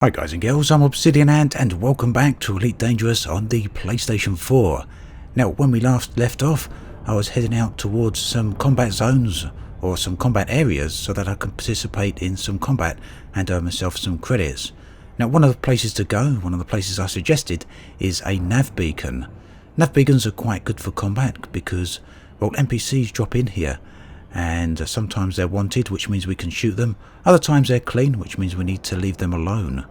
Hi guys and girls, I'm Obsidian Ant and welcome back to Elite Dangerous on the PlayStation 4. Now when we last left off, I was heading out towards some combat zones or some combat areas so that I can participate in some combat and earn myself some credits. Now one of the places to go, one of the places I suggested, is a Nav Beacon. Nav Beacons are quite good for combat because, well, NPCs drop in here. And sometimes they're wanted, which means we can shoot them. Other times they're clean, which means we need to leave them alone.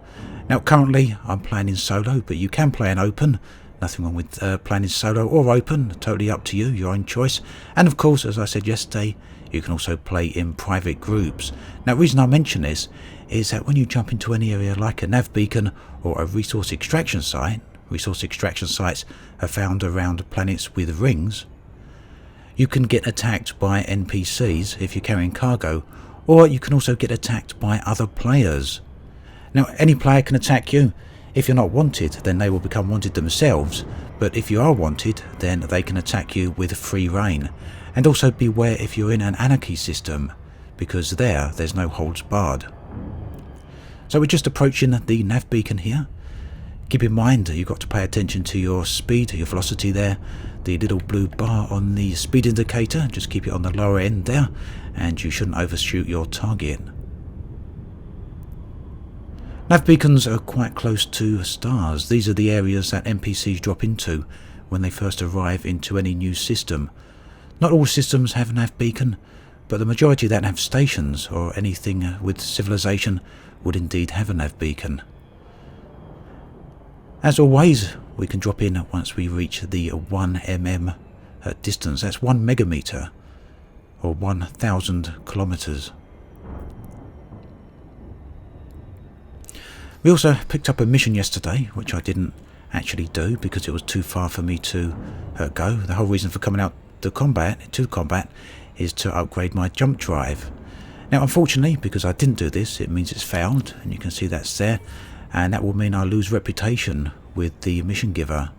Now currently I'm playing in solo, but you can play in open. Nothing wrong with playing in solo or open, totally up to you, your own choice. And of course, as I said yesterday, you can also play in private groups. Now the reason I mention this is that when you jump into any area like a Nav Beacon or a resource extraction site, resource extraction sites are found around planets with rings, you can get attacked by NPCs if you're carrying cargo, or you can also get attacked by other players. Now any player can attack you. If you're not wanted, then they will become wanted themselves, but if you are wanted, then they can attack you with free rein. And also beware if you're in an anarchy system, because there's no holds barred. So we're just approaching the Nav Beacon here. Keep in mind you've got to pay attention to your speed, your velocity there. The little blue bar on the speed indicator, just keep it on the lower end there, and you shouldn't overshoot your target. Nav beacons are quite close to stars. These are the areas that NPCs drop into when they first arrive into any new system. Not all systems have a nav beacon, but the majority that have stations or anything with civilization would indeed have a nav beacon. As always, we can drop in once we reach the 1 mm distance. That's 1 megameter, or 1,000 kilometers. We also picked up a mission yesterday, which I didn't actually do because it was too far for me to go. The whole reason for coming out to combat is to upgrade my jump drive. Now unfortunately, because I didn't do this, it means it's failed, and you can see that's there. And that will mean I lose reputation with the mission giver.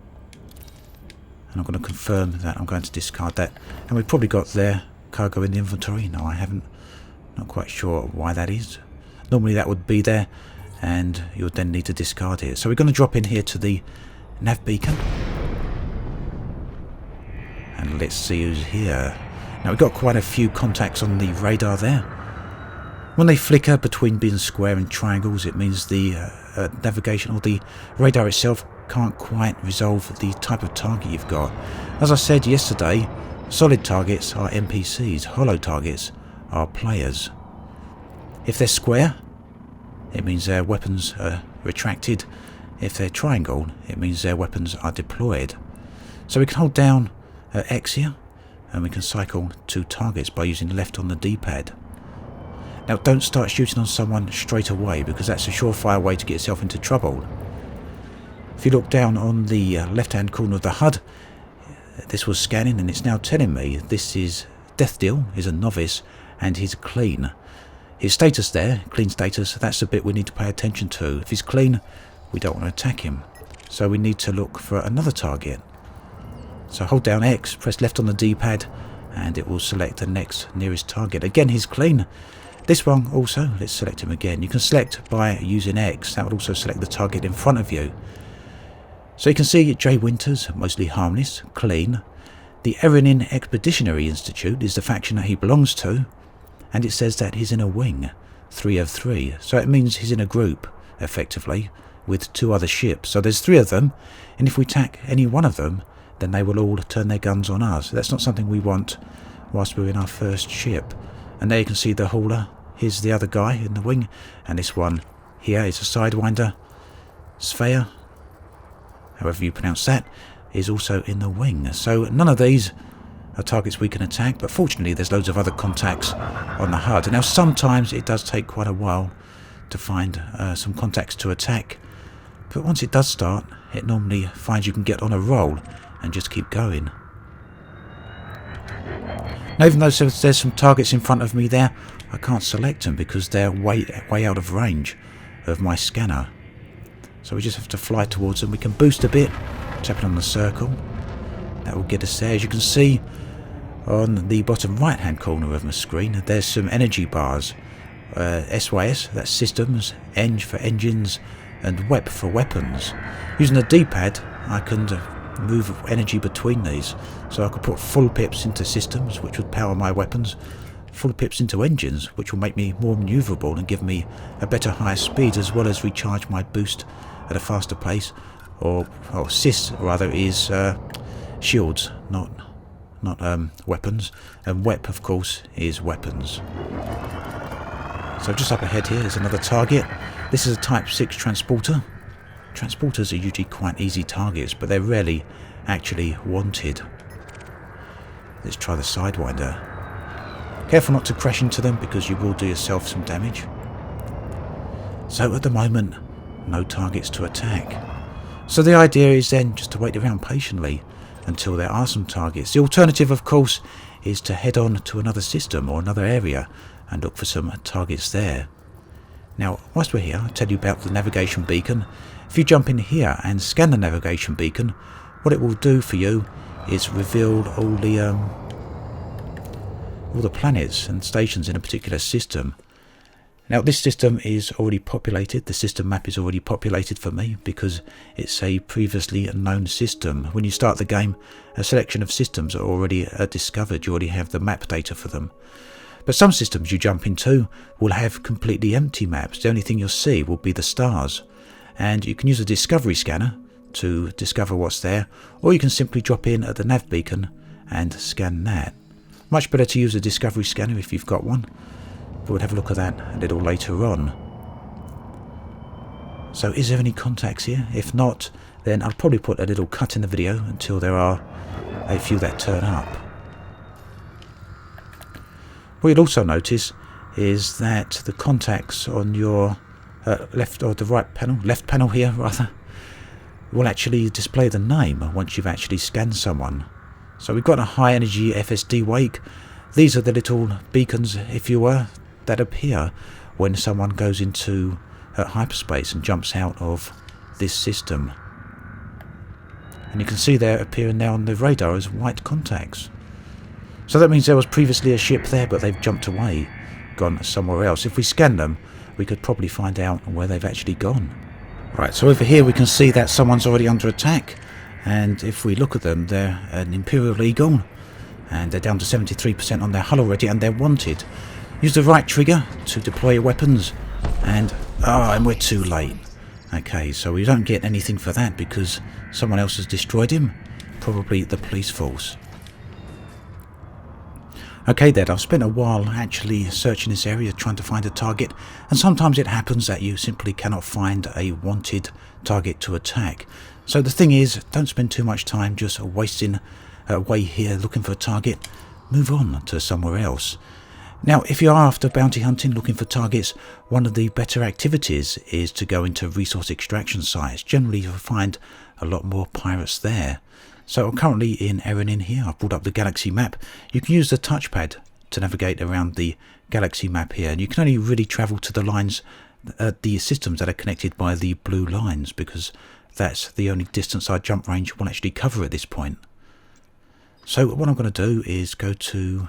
And I'm going to confirm that I'm going to discard that. And we've probably got their cargo in the inventory. No, I haven't. Not quite sure why that is. Normally that would be there, and you would then need to discard it. So we're going to drop in here to the Nav Beacon. And let's see who's here. Now we've got quite a few contacts on the radar there. When they flicker between being square and triangles, it means the navigation or the radar itself can't quite resolve the type of target you've got. As I said yesterday, solid targets are NPCs, hollow targets are players. If they're square, it means their weapons are retracted. If they're triangle, it means their weapons are deployed. So we can hold down X here, and we can cycle to targets by using left on the D-pad. Now don't start shooting on someone straight away, because that's a surefire way to get yourself into trouble. If you look down on the left hand corner of the HUD, this was scanning and it's now telling me this is Death Deal, is a novice, and he's clean. His status there, clean status, that's the bit we need to pay attention to. If he's clean, we don't want to attack him. So we need to look for another target. So hold down X, press left on the D-pad, and it will select the next nearest target. Again, he's clean. This one also, let's select him again. You can select by using X. That would also select the target in front of you. So you can see Jay Winters, mostly harmless, clean. The Erenin Expeditionary Institute is the faction that he belongs to. And it says that he's in a wing, 3 of 3. So it means he's in a group, effectively, with 2 other ships. So there's 3 of them, and if we attack any one of them, then they will all turn their guns on us. That's not something we want whilst we're in our first ship. And there you can see the hauler. Here's the other guy in the wing. And this one here is a Sidewinder. Sphere, however you pronounce that, is also in the wing. So none of these are targets we can attack. But fortunately there's loads of other contacts on the HUD. Now sometimes it does take quite a while to find some contacts to attack. But once it does start, it normally finds you can get on a roll and just keep going. Now even though there's some targets in front of me there, I can't select them because they're way out of range of my scanner. So we just have to fly towards them. We can boost a bit, tapping on the circle. That will get us there. As you can see on the bottom right hand corner of my screen, there's some energy bars. SYS, that's systems, Eng for engines, and WEP for weapons. Using the D-pad, I can move energy between these. So I could put full pips into systems, which would power my weapons, full pips into engines, which will make me more manoeuvrable and give me a better higher speed, as well as recharge my boost at a faster pace. Or SIS rather is shields, not weapons, and WEP of course is weapons. So just up ahead here is another target. This is a Type 6 transporter. Transporters are usually quite easy targets, but they're rarely actually wanted. Let's try the Sidewinder. Careful not to crash into them, because you will do yourself some damage. So at the moment, no targets to attack. So the idea is then just to wait around patiently until there are some targets. The alternative, of course, is to head on to another system or another area and look for some targets there. Now, whilst we're here, I'll tell you about the navigation beacon. If you jump in here and scan the navigation beacon, what it will do for you is reveal all the planets and stations in a particular system. Now, this system is already populated. The system map is already populated for me because it's a previously unknown system. When you start the game, a selection of systems are already discovered. You already have the map data for them. But some systems you jump into will have completely empty maps. The only thing you'll see will be the stars. And you can use a discovery scanner to discover what's there, or you can simply drop in at the Nav Beacon and scan that. Much better to use a discovery scanner if you've got one. But we'll have a look at that a little later on. So is there any contacts here? If not, then I'll probably put a little cut in the video until there are a few that turn up. What you'll also notice is that the contacts on your left or the right panel, left panel here rather, will actually display the name once you've actually scanned someone. So we've got a high energy FSD wake. These are the little beacons, if you were, that appear when someone goes into hyperspace and jumps out of this system. And you can see they're appearing now on the radar as white contacts. So that means there was previously a ship there, but they've jumped away, gone somewhere else. If we scan them, we could probably find out where they've actually gone. Right, so over here we can see that someone's already under attack. And if we look at them, they're an Imperial Eagle. And they're down to 73% on their hull already, and they're wanted. Use the right trigger to deploy your weapons. And we're too late. Okay, so we don't get anything for that because someone else has destroyed him. Probably the police force. Okay then, I've spent a while actually searching this area trying to find a target, and sometimes it happens that you simply cannot find a wanted target to attack. So the thing is, don't spend too much time just wasting away here looking for a target. Move on to somewhere else. Now, if you are after bounty hunting, looking for targets, one of the better activities is to go into resource extraction sites. Generally, you'll find a lot more pirates there. So I'm currently in Erenin here. I've brought up the galaxy map. You can use the touchpad to navigate around the galaxy map here. And you can only really travel to the lines, the systems that are connected by the blue lines, because that's the only distance our jump range will actually cover at this point. So what I'm going to do is go to,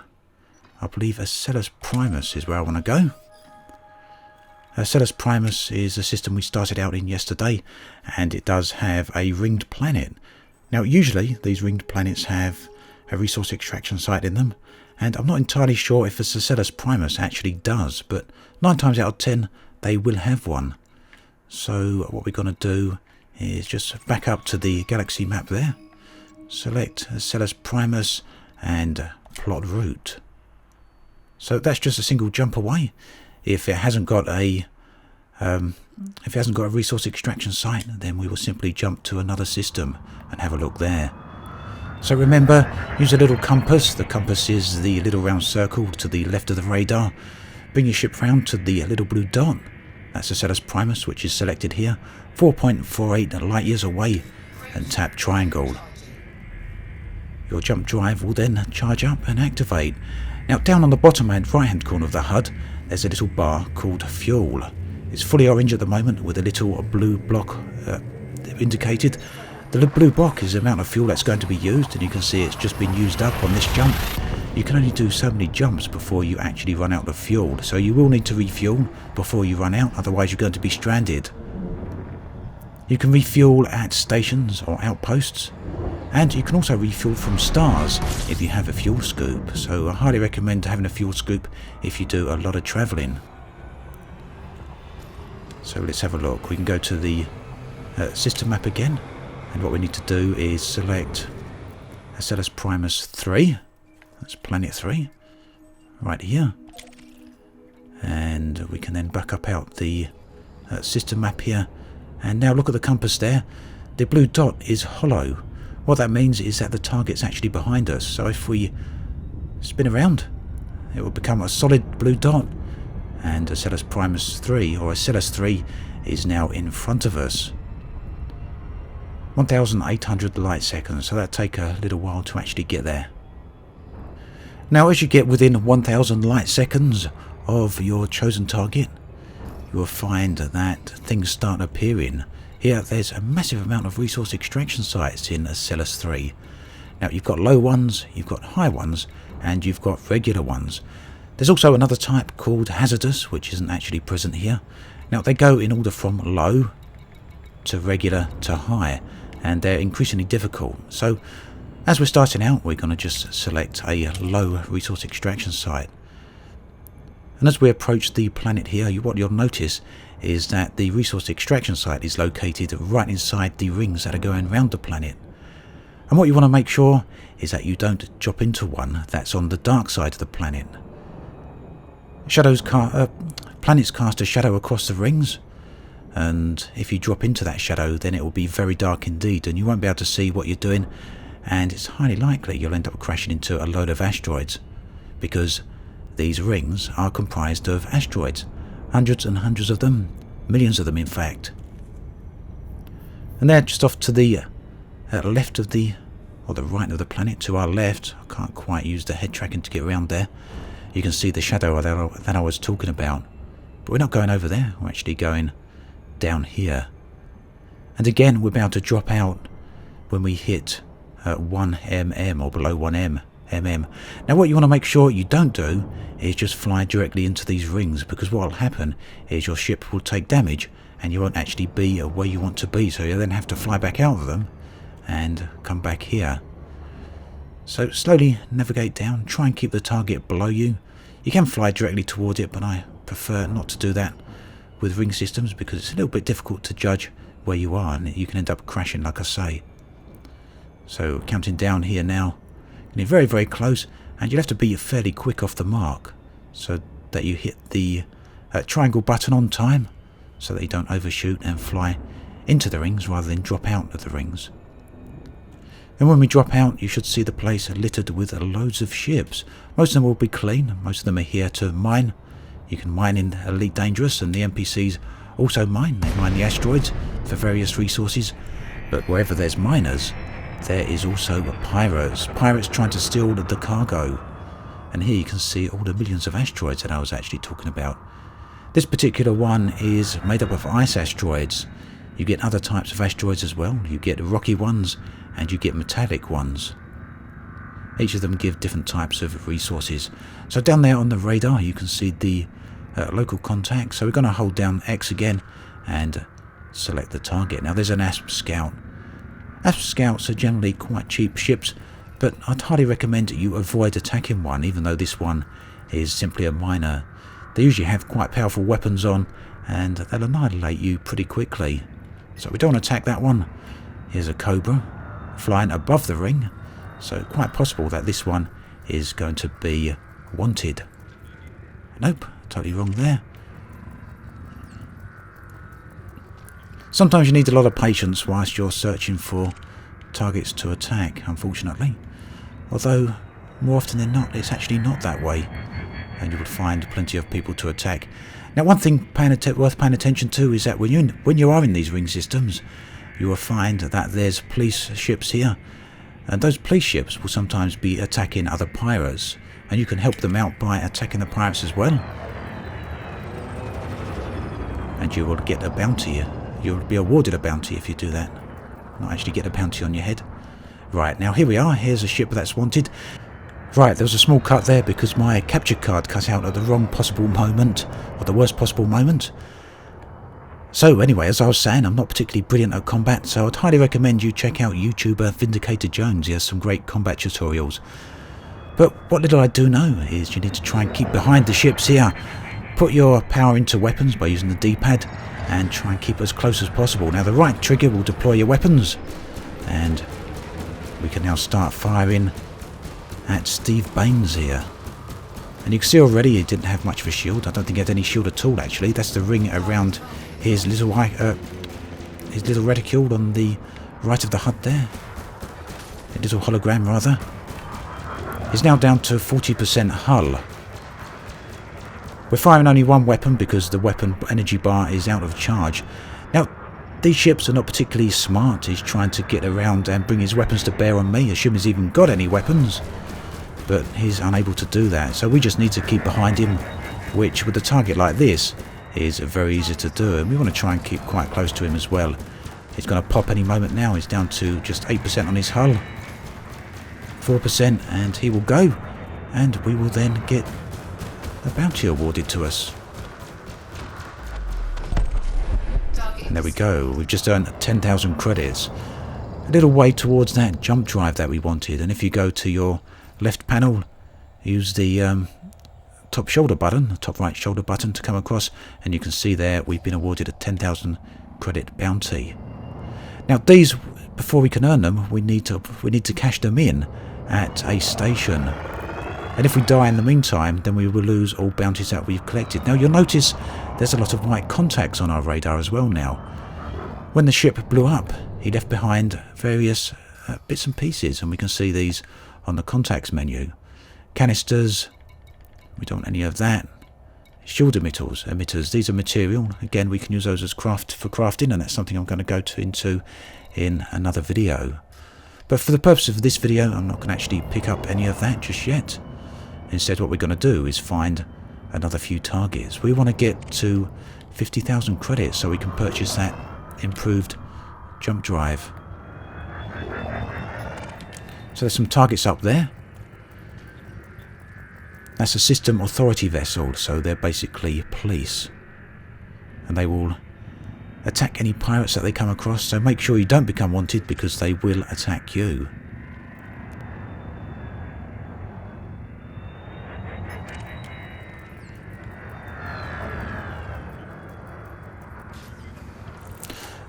I believe, Acellus Primus is where I want to go. Acellus Primus is a system we started out in yesterday, and it does have a ringed planet. Now, usually these ringed planets have a resource extraction site in them, and I'm not entirely sure if Acellus Primus actually does, but 9 times out of 10 they will have one. So what we're going to do is just back up to the galaxy map there, select Acellus Primus and plot route. So that's just a single jump away. If it hasn't got a resource extraction site, then we will simply jump to another system and have a look there. So remember, use a little compass. The compass is the little round circle to the left of the radar. Bring your ship round to the little blue dot. That's Acellus Primus, which is selected here, 4.48 light years away, and tap triangle. Your jump drive will then charge up and activate. Now, down on the bottom and right hand corner of the HUD, there's a little bar called fuel. It's fully orange at the moment with a little blue block indicated. The blue block is the amount of fuel that's going to be used, and you can see it's just been used up on this jump. You can only do so many jumps before you actually run out of fuel, so you will need to refuel before you run out, otherwise you're going to be stranded. You can refuel at stations or outposts, and you can also refuel from stars if you have a fuel scoop. So I highly recommend having a fuel scoop if you do a lot of travelling. So let's have a look. We can go to the system map again, and what we need to do is select Acellus Primus 3. That's Planet 3, right here. And we can then back up out the system map here. And now look at the compass there. The blue dot is hollow. What that means is that the target's actually behind us. So if we spin around, it will become a solid blue dot. And Acellus Primus 3, or Acellus 3, is now in front of us. 1,800 light seconds, so that'll take a little while to actually get there. Now as you get within 1,000 light seconds of your chosen target, you will find that things start appearing. Here there's a massive amount of resource extraction sites in Acellus 3. Now you've got low ones, you've got high ones, and you've got regular ones. There's also another type called hazardous, which isn't actually present here. Now they go in order from low to regular to high, and they're increasingly difficult. So as we're starting out, we're going to just select a low resource extraction site. And as we approach the planet here, what you'll notice is that the resource extraction site is located right inside the rings that are going around the planet. And what you want to make sure is that you don't drop into one that's on the dark side of the planet. Planets cast a shadow across the rings, and if you drop into that shadow, then it will be very dark indeed, and you won't be able to see what you're doing, and it's highly likely you'll end up crashing into a load of asteroids, because these rings are comprised of asteroids, hundreds and hundreds of them, millions of them in fact. And they're just off to the left of the, or the right of the planet, to our left. I can't quite use the head tracking to get around there. You can see the shadow that I was talking about. But we're not going over there, we're actually going down here. And again, we're about to drop out when we hit 1 mm or below 1 mm. Now what you want to make sure you don't do is just fly directly into these rings, because what will happen is your ship will take damage and you won't actually be where you want to be, so you then have to fly back out of them and come back here. So slowly navigate down, try and keep the target below you. You can fly directly towards it, but I prefer not to do that with ring systems because it's a little bit difficult to judge where you are, and you can end up crashing, like I say. So counting down here now, getting very, very close, and you'll have to be fairly quick off the mark so that you hit the triangle button on time, so that you don't overshoot and fly into the rings rather than drop out of the rings. And when we drop out, you should see the place littered with loads of ships. Most of them will be clean, most of them are here to mine. You can mine in Elite Dangerous, and the NPCs also mine. They mine the asteroids for various resources, but wherever there's miners, there is also pirates. Pirates trying to steal the cargo. And here you can see all the millions of asteroids that I was actually talking about. This particular one is made up of ice asteroids. You get other types of asteroids as well. You get rocky ones and you get metallic ones. Each of them give different types of resources. So down there on the radar you can see the local contact. So we're going to hold down X again and select the target. Now there's an Asp Scout. Asp Scouts are generally quite cheap ships, but I'd highly recommend you avoid attacking one, even though this one is simply a miner. They usually have quite powerful weapons on, and they'll annihilate you pretty quickly. So we don't want to attack that one. Here's a Cobra flying above the ring, so quite possible that this one is going to be wanted. Nope, totally wrong there. Sometimes you need a lot of patience whilst you're searching for targets to attack, unfortunately. Although, more often than not, it's actually not that way, and you will find plenty of people to attack. Now, one thing worth paying attention to is that when you are in these ring systems, you will find that there's police ships here, and those police ships will sometimes be attacking other pirates, and you can help them out by attacking the pirates as well. And you will get a bounty. You'll be awarded a bounty if you do that. Not actually get a bounty on your head. Right, now here we are. Here's a ship that's wanted. Right, there was a small cut there because my capture card cut out at the wrong possible moment, or the worst possible moment. So anyway, as I was saying, I'm not particularly brilliant at combat, so I'd highly recommend you check out YouTuber Vindicator Jones. He has some great combat tutorials. But what little I do know is you need to try and keep behind the ships here. Put your power into weapons by using the D-pad and try and keep as close as possible. Now the right trigger will deploy your weapons, and we can now start firing at Steve Baines here. And you can see already he didn't have much of a shield. I don't think he had any shield at all actually. That's the ring around his little reticule on the right of the HUD there. A little hologram rather. He's now down to 40% hull. We're firing only one weapon because the weapon energy bar is out of charge. Now, these ships are not particularly smart. He's trying to get around and bring his weapons to bear on me, assume he's even got any weapons. But he's unable to do that, so we just need to keep behind him, which with a target like this is very easy to do. And we want to try and keep quite close to him as well. He's going to pop any moment now. He's down to just 8% on his hull. 4%, and he will go, and we will then get a bounty awarded to us. And there we go, we've just earned 10,000 credits. A little way towards that jump drive that we wanted, and if you go to your left panel, use the top shoulder button, the top right shoulder button to come across, and you can see there we've been awarded a 10,000 credit bounty. Now these, before we can earn them, we need to cash them in at a station, and if we die in the meantime then we will lose all bounties that we've collected. Now you'll notice there's a lot of white contacts on our radar as well now. When the ship blew up, he left behind various bits and pieces, and we can see these on the contacts menu. Canisters, we don't want any of that. Shield emitters, these are material. Again, we can use those as crafting, and that's something I'm going to go into in another video. But for the purpose of this video, I'm not going to actually pick up any of that just yet. Instead, what we're going to do is find another few targets. We want to get to 50,000 credits so we can purchase that improved jump drive. So there's some targets up there. That's a system authority vessel, so they're basically police. And they will attack any pirates that they come across, so make sure you don't become wanted because they will attack you.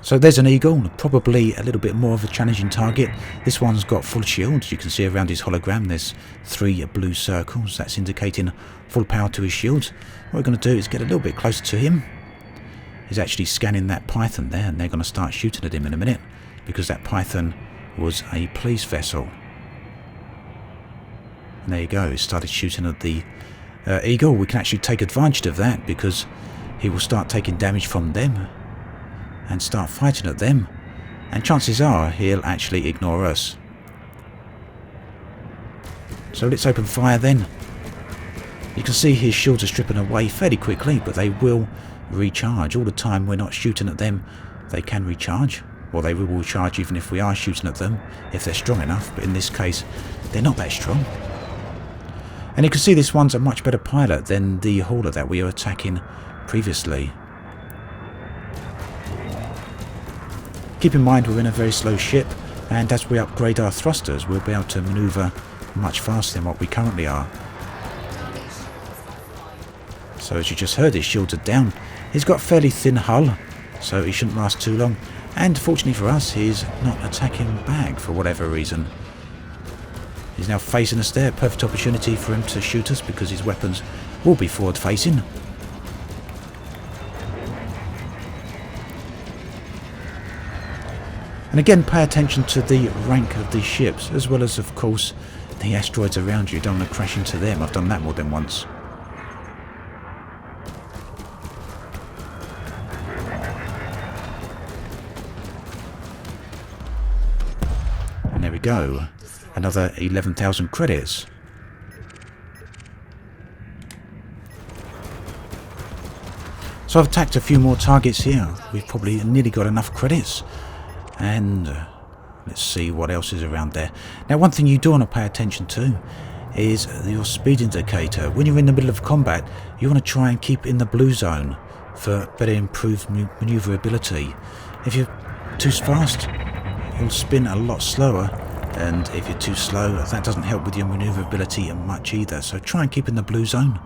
So there's an eagle, probably a little bit more of a challenging target. This one's got full shields. You can see around his hologram there's 3 blue circles. That's indicating full power to his shields. What we're going to do is get a little bit closer to him. He's actually scanning that Python there, and they're going to start shooting at him in a minute because that Python was a police vessel. And there you go, he started shooting at the eagle. We can actually take advantage of that because he will start taking damage from them and start fighting at them, and chances are he'll actually ignore us. So let's open fire then. You can see his shields are stripping away fairly quickly, but they will recharge. All the time we're not shooting at them, they can recharge, or they will recharge even if we are shooting at them, if they're strong enough, but in this case they're not that strong. And you can see this one's a much better pilot than the hauler that we were attacking previously. Keep in mind we're in a very slow ship, and as we upgrade our thrusters we'll be able to manoeuvre much faster than what we currently are. So as you just heard, his shields are down. He's got a fairly thin hull, so he shouldn't last too long, and fortunately for us he's not attacking back for whatever reason. He's now facing us there, perfect opportunity for him to shoot us because his weapons will be forward facing. And again, pay attention to the rank of these ships, as well as, of course, the asteroids around you. You don't want to crash into them. I've done that more than once. And there we go. Another 11,000 credits. So I've attacked a few more targets here. We've probably nearly got enough credits. And let's see what else is around there. Now, one thing you do want to pay attention to is your speed indicator. When you're in the middle of combat, you want to try and keep in the blue zone for better improved manoeuvrability. If you're too fast, you'll spin a lot slower, and if you're too slow, that doesn't help with your manoeuvrability much either. So try and keep in the blue zone,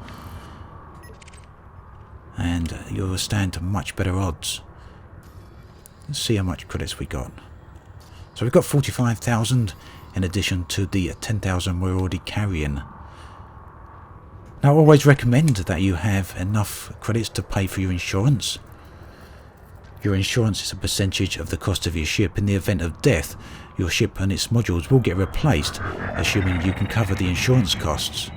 and you'll stand much better odds. Let's see how much credits we got. So we've got 45,000 in addition to the 10,000 we're already carrying. Now, I always recommend that you have enough credits to pay for your insurance. Your insurance is a percentage of the cost of your ship. In the event of death, your ship and its modules will get replaced, assuming you can cover the insurance costs.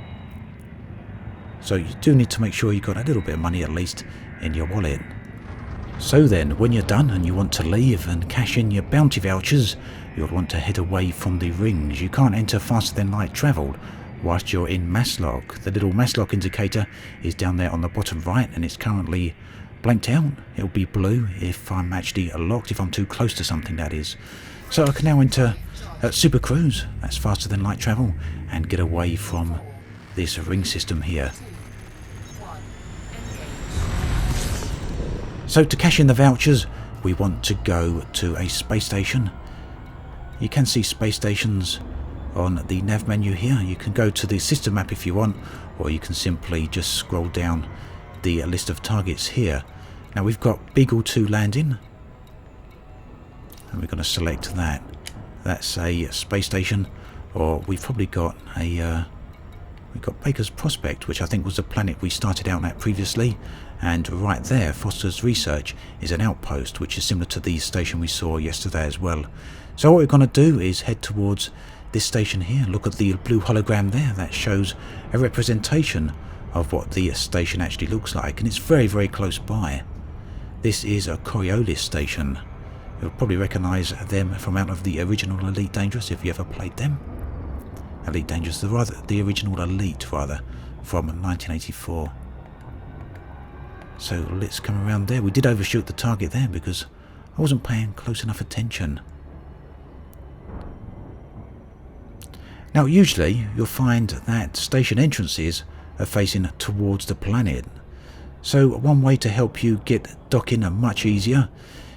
So you do need to make sure you've got a little bit of money at least in your wallet. So then, when you're done and you want to leave and cash in your bounty vouchers, you'll want to head away from the rings. You can't enter faster than light travel whilst you're in mass lock. The little mass lock indicator is down there on the bottom right, and it's currently blanked out. It'll be blue if I'm actually locked, if I'm too close to something, that is. So I can now enter Super Cruise, that's faster than light travel, and get away from this ring system here. So to cash in the vouchers, we want to go to a space station. You can see space stations on the nav menu here. You can go to the system map if you want, or you can simply just scroll down the list of targets here. Now we've got Beagle 2 landing, and we're going to select that. That's a space station, or we've probably got a we've got Baker's Prospect, which I think was the planet we started out at previously, and right there, Foster's Research, is an outpost, which is similar to the station we saw yesterday as well. So what we're going to do is head towards this station here. Look at the blue hologram there. That shows a representation of what the station actually looks like, and it's very, very close by. This is a Coriolis station. You'll probably recognise them from out of the original Elite Dangerous if you ever played them. Elite Dangerous, the original Elite rather, from 1984. So let's come around there. We did overshoot the target there because I wasn't paying close enough attention. Now usually you'll find that station entrances are facing towards the planet. So one way to help you get docking much easier,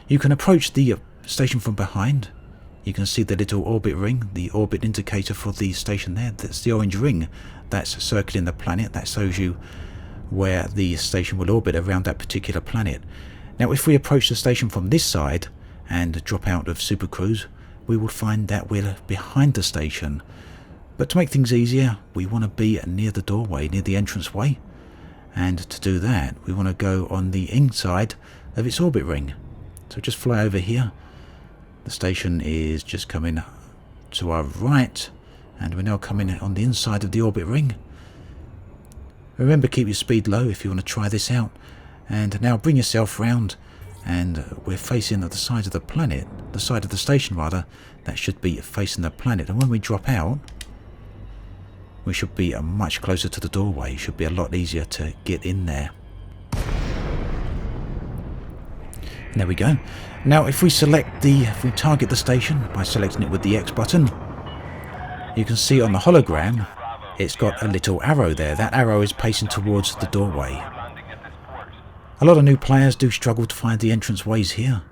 you can approach the station from behind. You can see the little orbit ring, the orbit indicator for the station there. That's the orange ring that's circling the planet. That shows you where the station will orbit around that particular planet. Now if we approach the station from this side and drop out of Super Cruise, we will find that we're behind the station. But to make things easier, we want to be near the doorway, near the entranceway. And to do that, we want to go on the inside of its orbit ring. So just fly over here. The station is just coming to our right, and we're now coming on the inside of the orbit ring. Remember, keep your speed low if you want to try this out. And now bring yourself round, and we're facing the side of the planet, the side of the station rather, that should be facing the planet. And when we drop out, we should be much closer to the doorway. It should be a lot easier to get in there. And there we go. Now if we target the station by selecting it with the X button, you can see on the hologram it's got a little arrow there. That arrow is pacing towards the doorway. A lot of new players do struggle to find the entrance ways here,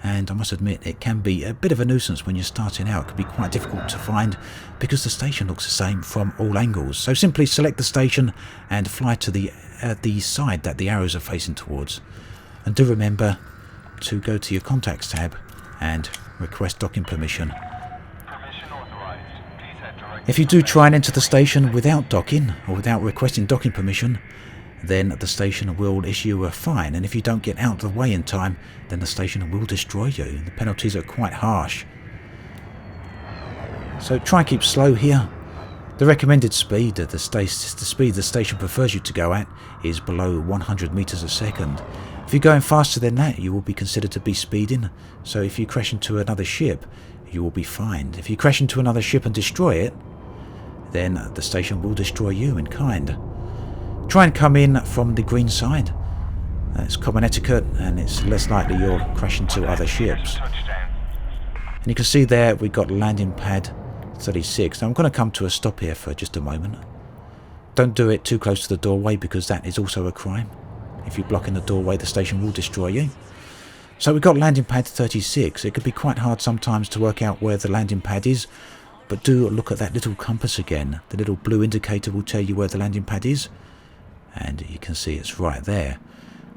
and I must admit it can be a bit of a nuisance when you're starting out. It can be quite difficult to find because the station looks the same from all angles. So simply select the station and fly to the side that the arrows are facing towards. And do remember to go to your contacts tab and request docking permission. If you do try and enter the station without docking or without requesting docking permission, then the station will issue a fine, and if you don't get out of the way in time, then the station will destroy you. The penalties are quite harsh. So try and keep slow here. The recommended speed, the speed the station prefers you to go at, is below 100 meters a second. If you're going faster than that, you will be considered to be speeding. So if you crash into another ship, you will be fined. If you crash into another ship and destroy it, then the station will destroy you in kind. Try and come in from the green side. That's common etiquette, and it's less likely you'll crash into other ships. And you can see there we've got landing pad 36. Now I'm going to come to a stop here for just a moment. Don't do it too close to the doorway because that is also a crime. If you block in the doorway, the station will destroy you. So we've got landing pad 36. It could be quite hard sometimes to work out where the landing pad is, but do look at that little compass again. The little blue indicator will tell you where the landing pad is, and you can see it's right there.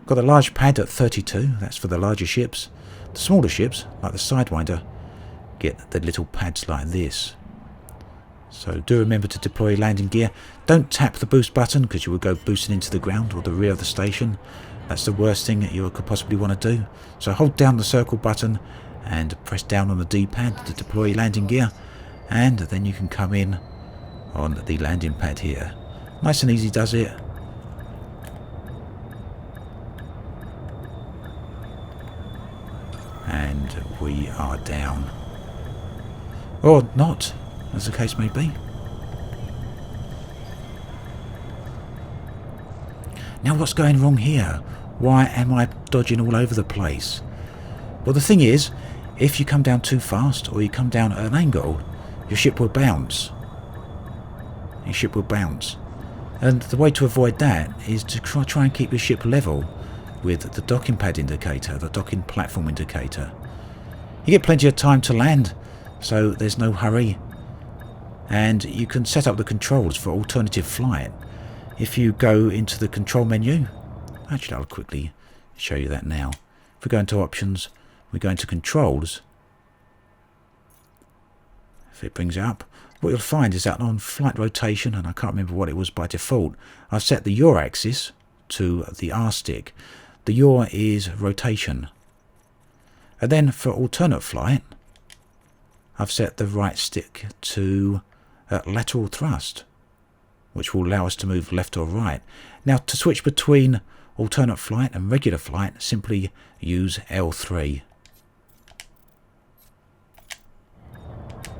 Got a large pad at 32, that's for the larger ships. The smaller ships, like the Sidewinder, get the little pads like this. So do remember to deploy landing gear. Don't tap the boost button, because you will go boosting into the ground or the rear of the station. That's the worst thing that you could possibly want to do. So hold down the circle button and press down on the D-pad to deploy landing gear, and then you can come in on the landing pad here. Nice and easy does it. And we are down. Or not, as the case may be. Now what's going wrong here? Why am I dodging all over the place? Well, the thing is, if you come down too fast or you come down at an angle, your ship will bounce. Your ship will bounce. And the way to avoid that is to try and keep your ship level with the docking pad indicator, the docking platform indicator. You get plenty of time to land, so there's no hurry. And you can set up the controls for alternative flight. If you go into the control menu, actually I'll quickly show you that now. If we go into options, we go into controls. If it brings it up, what you'll find is that on flight rotation, and I can't remember what it was by default, I've set the yaw axis to the R stick. The yaw is rotation. And then for alternate flight, I've set the right stick to lateral thrust, which will allow us to move left or right. Now, to switch between alternate flight and regular flight, simply use L3.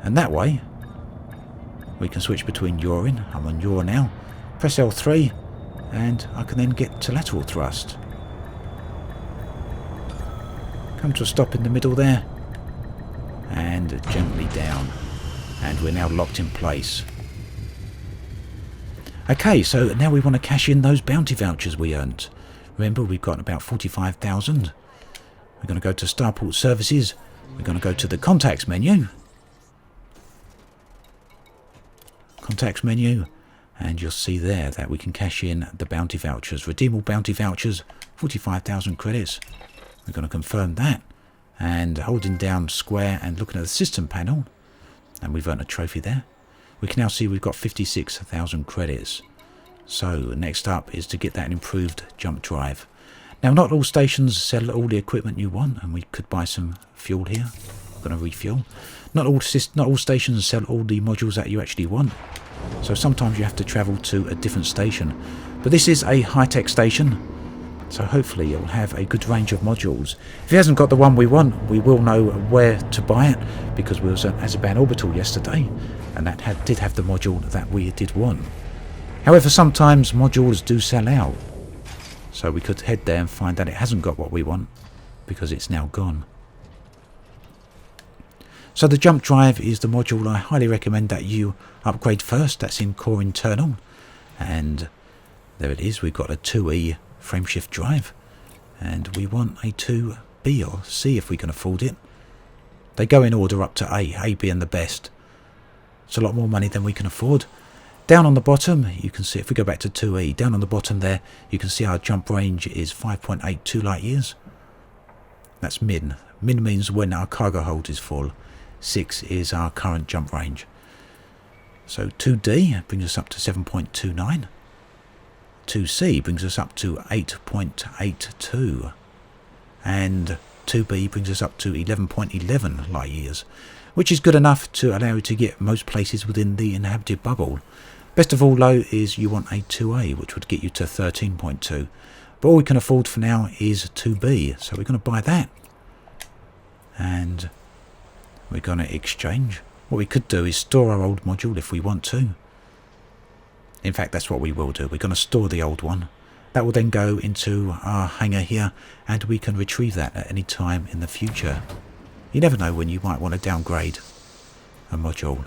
And that way, we can switch between yawing. I'm on yaw now. Press L3, and I can then get to lateral thrust. Come to a stop in the middle there, and gently down. And we're now locked in place. Okay, so now we want to cash in those bounty vouchers we earned. Remember, we've got about 45,000. We're going to go to Starport Services. We're going to go to the Contacts menu. Contacts menu. And you'll see there that we can cash in the bounty vouchers. Redeemable bounty vouchers, 45,000 credits. We're going to confirm that. And holding down square and looking at the system panel. And we've earned a trophy there. We can now see we've got 56,000 credits. So next up is to get that improved jump drive. Now, not all stations sell all the equipment you want, and we could buy some fuel here. I'm going to refuel. Not all stations sell all the modules that you actually want. So sometimes you have to travel to a different station. But this is a high-tech station, so hopefully it will have a good range of modules. If it hasn't got the one we want, we will know where to buy it, because we was at Azerbaijan Orbital yesterday, and that did have the module that we did want. However, sometimes modules do sell out, so we could head there and find that it hasn't got what we want, because it's now gone. So the jump drive is the module I highly recommend that you upgrade first. That's in core internal, and there it is. We've got a 2E frameshift drive, and we want a 2B or C if we can afford it. They go in order up to A being the best. It's a lot more money than we can afford. Down on the bottom, you can see, if we go back to 2E, down on the bottom there, you can see our jump range is 5.82 light years. That's min. Min means when our cargo hold is full. 6 is our current jump range. So 2D brings us up to 7.29. 2C brings us up to 8.82. And 2B brings us up to 11.11 light years, which is good enough to allow you to get most places within the inhabited bubble. Best of all, though, is you want a 2A, which would get you to 13.2. But all we can afford for now is 2B, so we're going to buy that. And we're going to exchange. What we could do is store our old module if we want to. In fact, that's what we will do. We're going to store the old one. That will then go into our hangar here, and we can retrieve that at any time in the future. You never know when you might want to downgrade a module.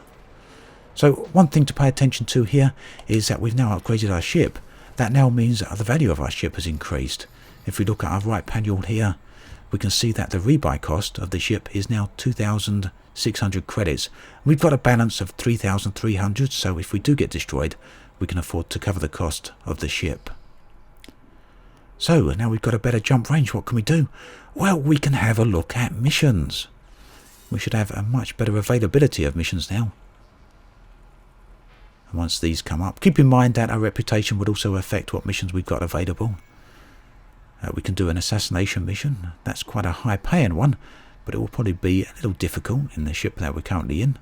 So one thing to pay attention to here is that we've now upgraded our ship. That now means that the value of our ship has increased. If we look at our right panel here, we can see that the rebuy cost of the ship is now 2,600 credits. We've got a balance of 3,300, so if we do get destroyed, we can afford to cover the cost of the ship. So now we've got a better jump range, what can we do? Well, we can have a look at missions. We should have a much better availability of missions now. And once these come up, keep in mind that our reputation would also affect what missions we've got available. We can do an assassination mission. That's quite a high paying one, but it will probably be a little difficult in the ship that we're currently in.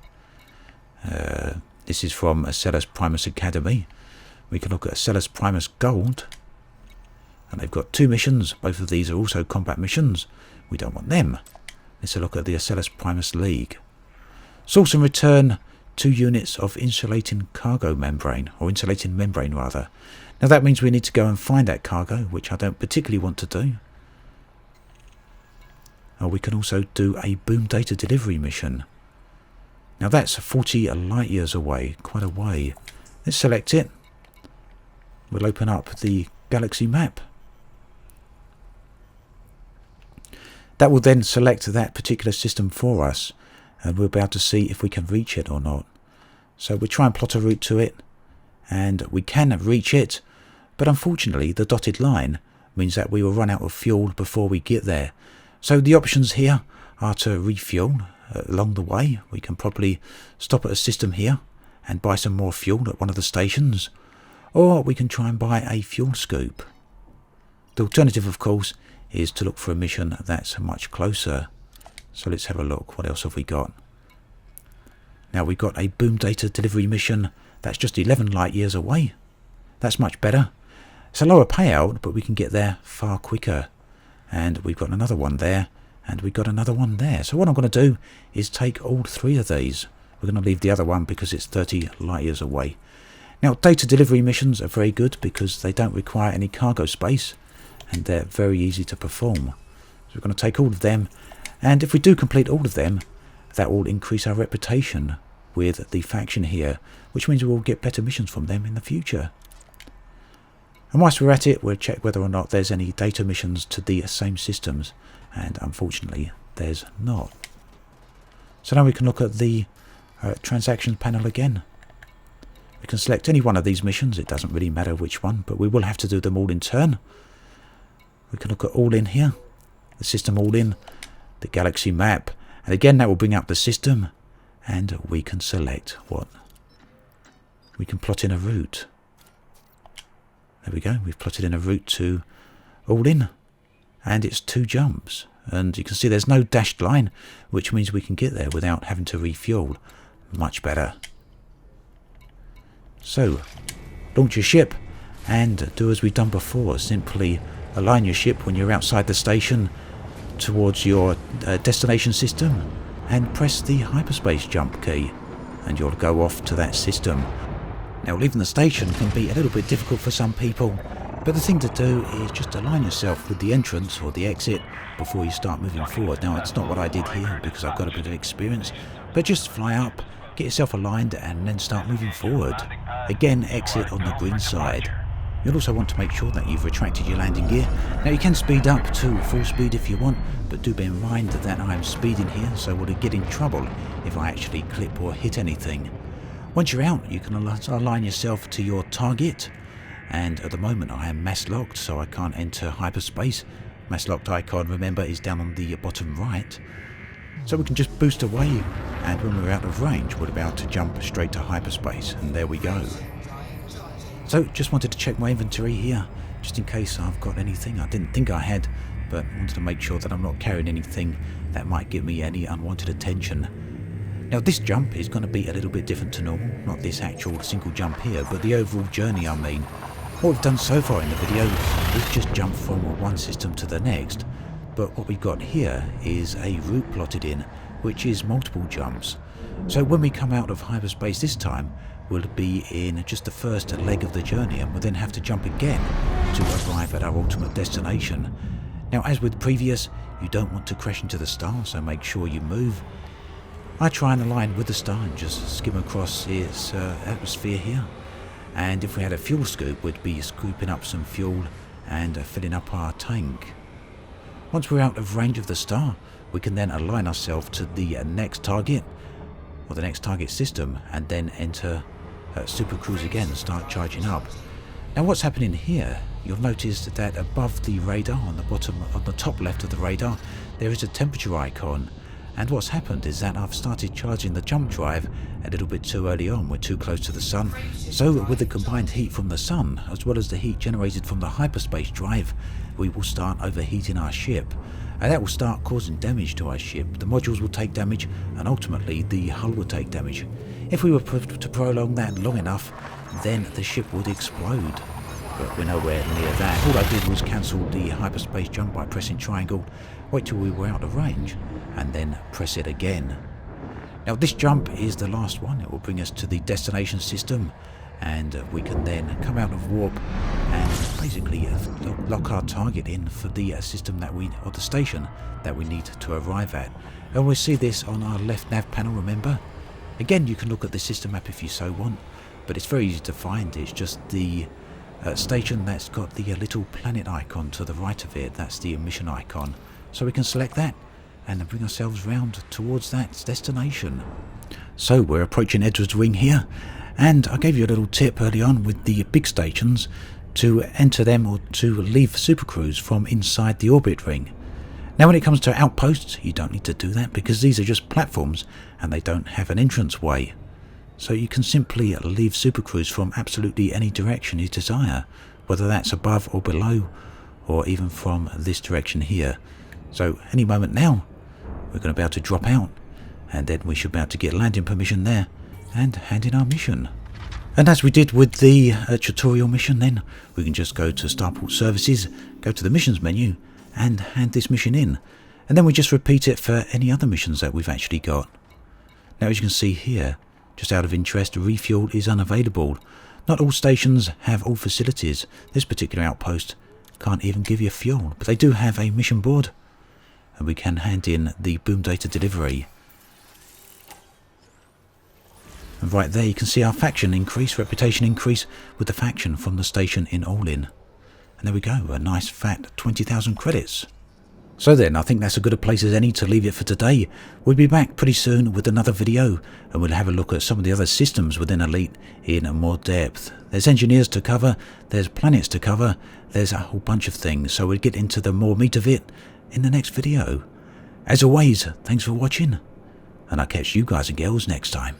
This is from Acellus Primus Academy. We can look at Acellus Primus Gold. And they've got 2 missions. Both of these are also combat missions. We don't want them. Let's look at the Acellus Primus League. Source and return 2 units of insulating cargo membrane, or insulating membrane rather. Now that means we need to go and find that cargo, which I don't particularly want to do. Or we can also do a boom data delivery mission. Now that's 40 light years away, quite a way. Let's select it. We'll open up the galaxy map. That will then select that particular system for us, and we'll be able to see if we can reach it or not. So we'll try and plot a route to it, and we can reach it, but unfortunately the dotted line means that we will run out of fuel before we get there. So the options here are to refuel along the way. We can probably stop at a system here and buy some more fuel at one of the stations, or we can try and buy a fuel scoop. The alternative, of course, is to look for a mission that's much closer. So let's have a look. What else have we got? Now we've got a boom data delivery mission that's just 11 light years away. That's much better. It's a lower payout, but we can get there far quicker. And we've got another one there, and we've got another one there. So what I'm going to do is take all 3 of these. We're going to leave the other one because it's 30 light years away. Now data delivery missions are very good because they don't require any cargo space, and they're very easy to perform. So we're going to take all of them, and if we do complete all of them, that will increase our reputation with the faction here, which means we'll get better missions from them in the future. And whilst we're at it, we'll check whether or not there's any data missions to the same systems, and unfortunately there's not. So now we can look at the transactions panel again. We can select any one of these missions, it doesn't really matter which one, but we will have to do them all in turn. We can look at all in here, the system all in, the galaxy map, and again that will bring up the system, and we can select what? We can plot in a route. There we go, we've plotted in a route to all in, and it's 2 jumps, and you can see there's no dashed line, which means we can get there without having to refuel. Much better. So, launch your ship, and do as we've done before, simply align your ship when you're outside the station towards your destination system and press the hyperspace jump key and you'll go off to that system. Now leaving the station can be a little bit difficult for some people, but the thing to do is just align yourself with the entrance or the exit before you start moving forward. Now it's not what I did here because I've got a bit of experience, but just fly up, get yourself aligned and then start moving forward. Again, exit on the green side. You'll also want to make sure that you've retracted your landing gear. Now you can speed up to full speed if you want, but do bear in mind that I'm speeding here, so we'll get in trouble if I actually clip or hit anything. Once you're out, you can align yourself to your target, and at the moment I am mass locked, so I can't enter hyperspace. Mass locked icon, remember, is down on the bottom right. So we can just boost away, and when we're out of range, we'll be able to jump straight to hyperspace, and there we go. So, just wanted to check my inventory here, just in case I've got anything. I didn't think I had, but wanted to make sure that I'm not carrying anything that might give me any unwanted attention. Now this jump is going to be a little bit different to normal, not this actual single jump here, but the overall journey I mean. What we've done so far in the video is just jump from one system to the next, but what we've got here is a route plotted in, which is multiple jumps. So when we come out of hyperspace this time, we'll be in just the first leg of the journey and we'll then have to jump again to arrive at our ultimate destination. Now as with previous, you don't want to crash into the star, so make sure you move. I try and align with the star and just skim across its atmosphere here. And if we had a fuel scoop, we'd be scooping up some fuel and filling up our tank. Once we're out of range of the star, we can then align ourselves to the next target, or the next target system, and then enter Super Cruise again and start charging up. Now what's happening here, you'll notice that above the radar, on the top left of the radar, there is a temperature icon. And what's happened is that I've started charging the jump drive a little bit too early on. We're too close to the sun. So with the combined heat from the sun, as well as the heat generated from the hyperspace drive, we will start overheating our ship. And that will start causing damage to our ship. The modules will take damage, and ultimately the hull will take damage. If we were to prolong that long enough, then the ship would explode. But we're nowhere near that. All I did was cancel the hyperspace jump by pressing triangle, wait till we were out of range, and then press it again. Now this jump is the last one. It will bring us to the destination system, and we can then come out of warp and basically lock our target in for the system that or the station that we need to arrive at. And we'll see this on our left nav panel, remember? Again, you can look at the system map if you so want, but it's very easy to find. It's just the station that's got the little planet icon to the right of it. That's the mission icon. So we can select that and then bring ourselves round towards that destination. So we're approaching Edward's Ring here, and I gave you a little tip early on with the big stations to enter them or to leave Super Cruise from inside the orbit ring. Now when it comes to outposts, you don't need to do that because these are just platforms and they don't have an entrance way. So you can simply leave Super Cruise from absolutely any direction you desire, whether that's above or below, or even from this direction here. So any moment now, we're going to be able to drop out, and then we should be able to get landing permission there and hand in our mission. And as we did with the tutorial mission, then we can just go to Starport Services, go to the missions menu, and hand this mission in. And then we just repeat it for any other missions that we've actually got. Now as you can see here, just out of interest, refuel is unavailable. Not all stations have all facilities. This particular outpost can't even give you fuel, but they do have a mission board, and we can hand in the boom data delivery. And right there you can see our faction increase, reputation increase with the faction from the station in Olin. And there we go, a nice fat 20,000 credits. So then, I think that's as good a place as any to leave it for today. We'll be back pretty soon with another video, and we'll have a look at some of the other systems within Elite in more depth. There's engineers to cover, there's planets to cover, there's a whole bunch of things, so we'll get into the more meat of it in the next video. As always, thanks for watching, and I'll catch you guys and girls next time.